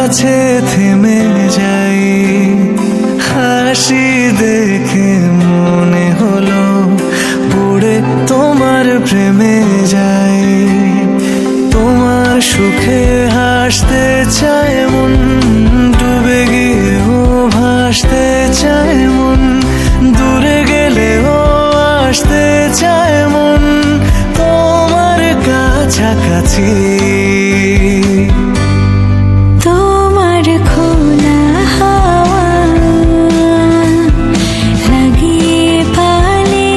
কাছে থেমে যাই, হাসি দেখে মনে হলো পড়ে তোমার প্রেমে যাই। তোমার সুখে হাসতে চায় মন, ডুবে গিয়েও ভাসতে চায় মন, দূরে গেলেও আসতে চায় মন তোমার কাছাকাছি। তোমার খোলা হাওয়া লাগিয়ে পালে,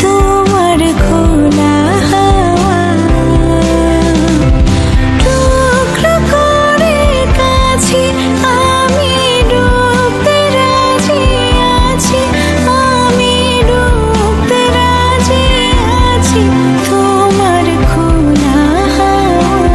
তোমার খোলা হাওয়া টুকরো করে কাছে আমি ডুবতে রাজি আছি, আমি ডুবতে রাজি আছি তোমার খোলা হাওয়া।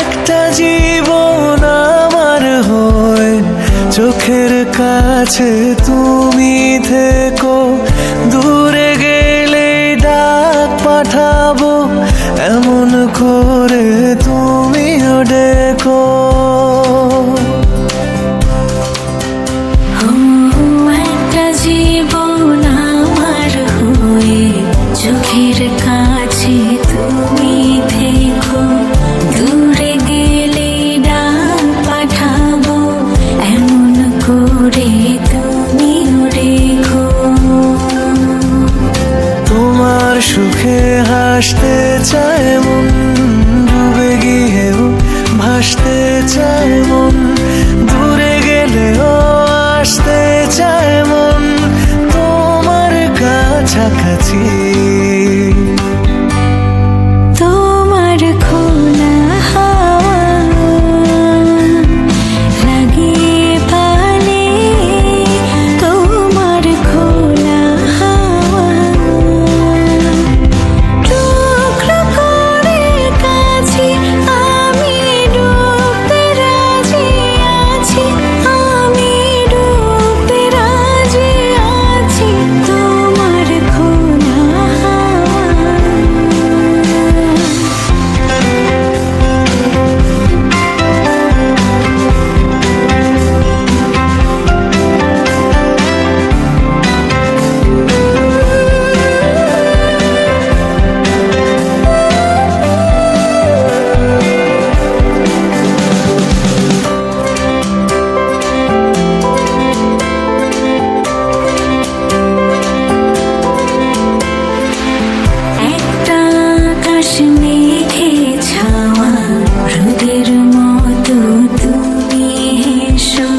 একটা জীবন আমার হয়ে চোখের কাছে তুমি থেকো, দূরে গেলে ডাক পাঠাবো এমন করে তুমিও ডেকো। একটা জীবন আমার হয়ে চোখের কাছে তুমি থেকো, দূরে গেলে ডাক পাঠাবো এমন করে তুমিও রেখো। তোমার সুখে হাসতে চায় মন, ডুবে গিয়েও ভাসতে চায় মন, দূরে গেলেও আসতে চায় মন তোমার কাছাকাছি। তোমার খোলা হাওয়া লাগিয়ে পালে, তোমার খোলা হাওয়া টুকরো করে কাছে আমি ডুবতে রাজি আছি, আমি ডুবতে রাজি আছি তোমার খোলা হাওয়া। একটা আকাশ মেঘে ছাওয়া রোদের মতো তুমি এসো,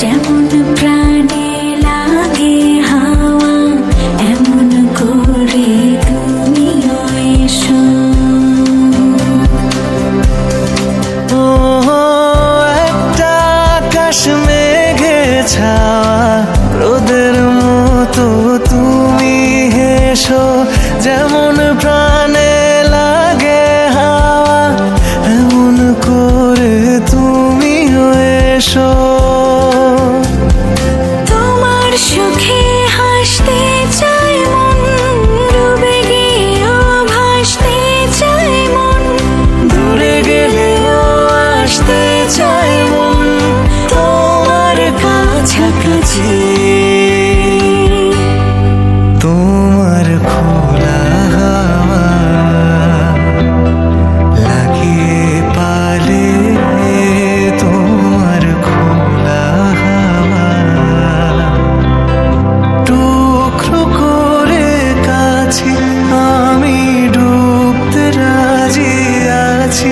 যেমন প্রাণে লাগে হাওয়া এমন করে তুমিও এসো। ও একটা আকাশ মেঘে ছাওয়া রোদের মতো তুমি হেসো, যেমন প্রাণে লাগে হাওয়া এমন করে তুমিও এসো। তোমার সুখে হাসতে চায় মন, ডুবে গিয়েও ভাসতে চায় মন, দূরে গেলেও আসতে চায় মন তোমার কাছাকাছি। তোমার খোলা হাওয়া লাগিয়ে পালে, তোমার খোলা হাওয়া টুকরো করে কাছে আমি ডুবতে রাজি আছি।